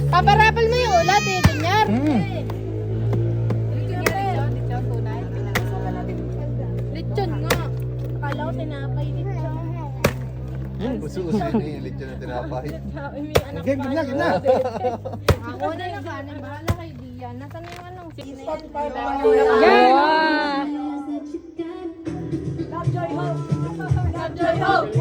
Paparapal mo yung ulat eh, ganyan. Lechon nga. Akala ko tinapay lechon. Uso-uso na yung lechon na tinapay. Game na, game na. Ako na yung kanin. Bahala kay Dian. Nasaan yung anong sine? Lovejoy Hope! Lovejoy Hope!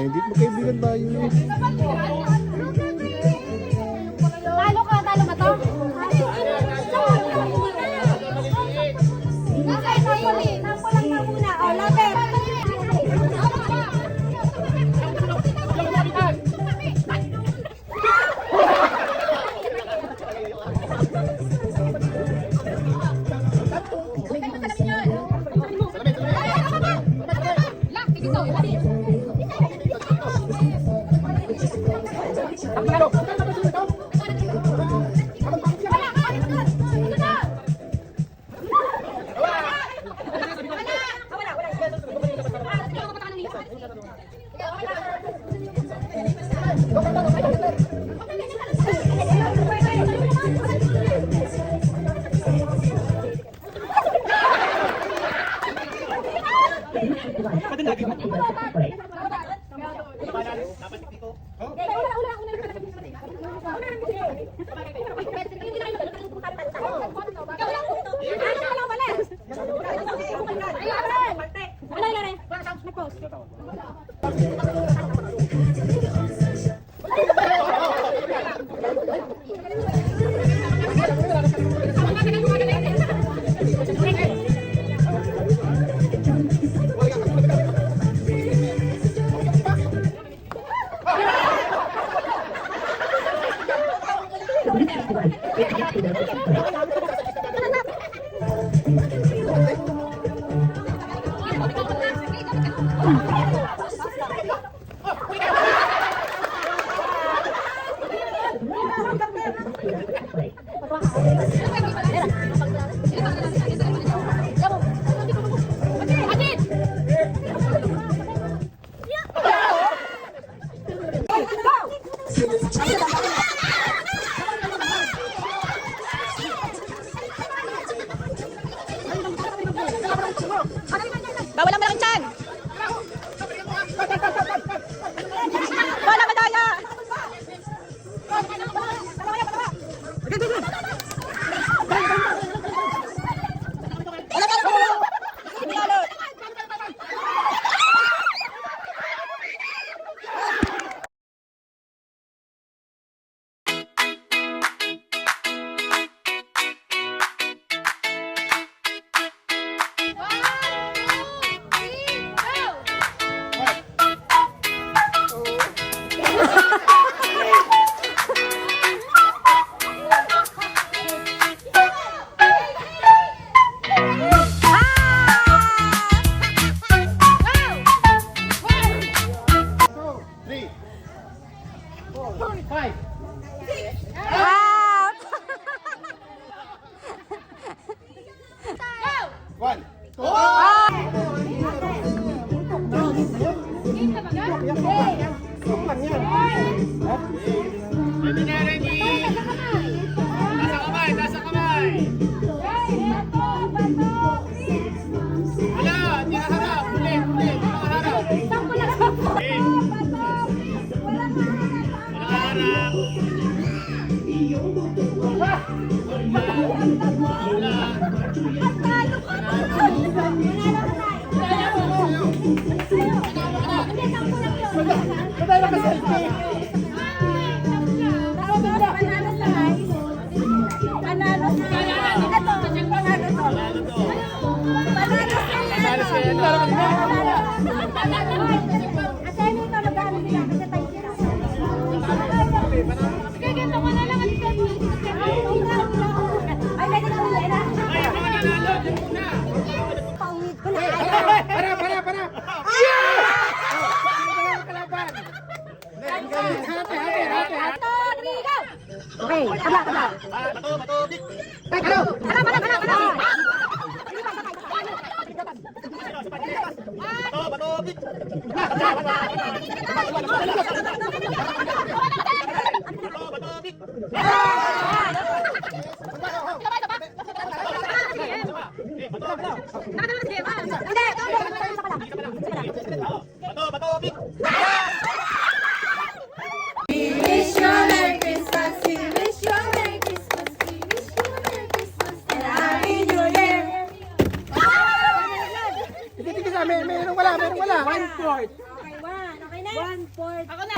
Hindi mo kaibigan tayo eh. Talo ka, talo ka to? Sampo lang na muna. O, laber. Bawal ang malaking tiyan! Wala madaya! Palawa! Patay ka selfie. Para. Okay, kabla. Wish you a Merry Christmas, we wish you a Merry Christmas, we wish you a Merry Christmas, and a Happy New Year. Titigis na, meron wala. 1/4. Okay na? 1/4. Ako na.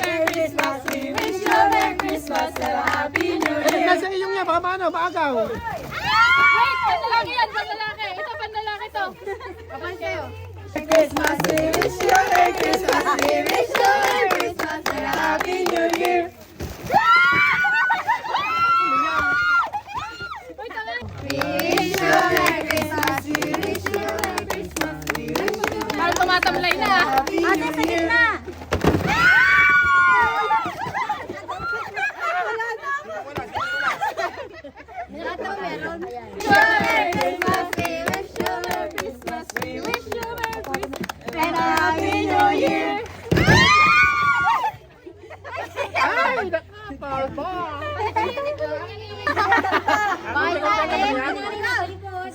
Merry Christmas, we wish you a Merry Christmas, and a Happy New Year. Nasa iyong niya, baka maagaw. Wait, panlalaki yan, panlalaki. Ito, panlalaki to. Kapan kayo? Merry Christmas, we wish you a Merry Christmas, we wish you a Merry Christmas, and a Happy New Year. We wish you a Merry Christmas, we wish you a Merry Christmas, we wish you a Merry Christmas. Parang tumatamlay na. Ate, sa gitna. Merry Christmas, we wish you a Merry Christmas, we wish you a Merry Christmas, and a Happy New Year. Ay, nakapalba.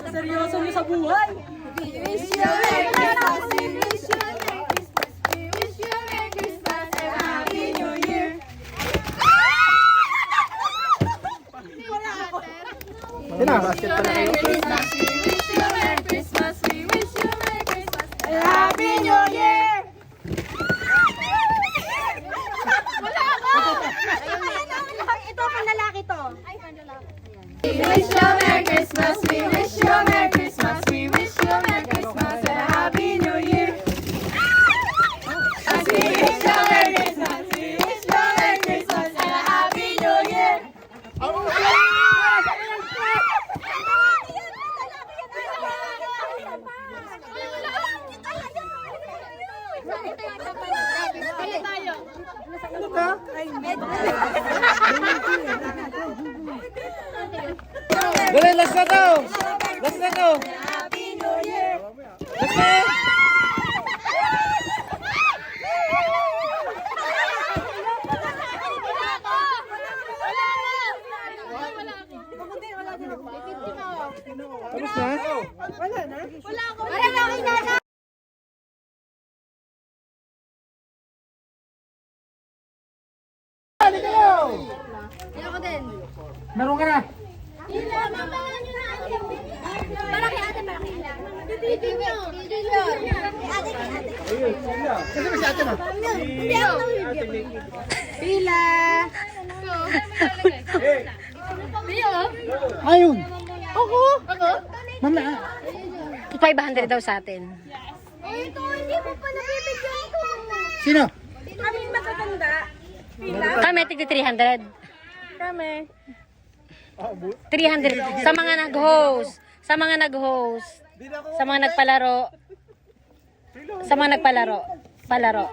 Seryoso mo sa buhay. We wish you a Merry Christmas, we wish you a Merry Christmas, we wish you a Merry Christmas, and a Happy New Year. Basket pa na kayo. Merry Christmas, we wish you a Merry Christmas, we wish you a Merry Christmas, and a Happy New Year. Wala ako! Ito, panlalaki to. We wish you a Merry Christmas, we wish you a Merry Christmas, we wish you a Merry Christmas, and a Happy New Year. As we wish you a Merry Christmas, we wish you a Merry Christmas, and a Happy New Year. Ano ka? Dali, last na to. Last na to. Happy New Year. Last na. Tapos na? Dali kayo! Ako din. Meron ka na. Malaki ate, malaki. Ito yun. Kasi ba si ate na? Hindi ako nahihigyan. Pila. Pila. Ayun. Ako? Mamaya. 500 daw sa atin. Ito, hindi ko pa nabibigyan ko. Sino? Kami matatanda. Kami, tigti 300. Kami. 300. Sa mga nag-host. Sa mga nag-host. Sa mga nagpalaro. Sa mga nagpalaro. Palaro.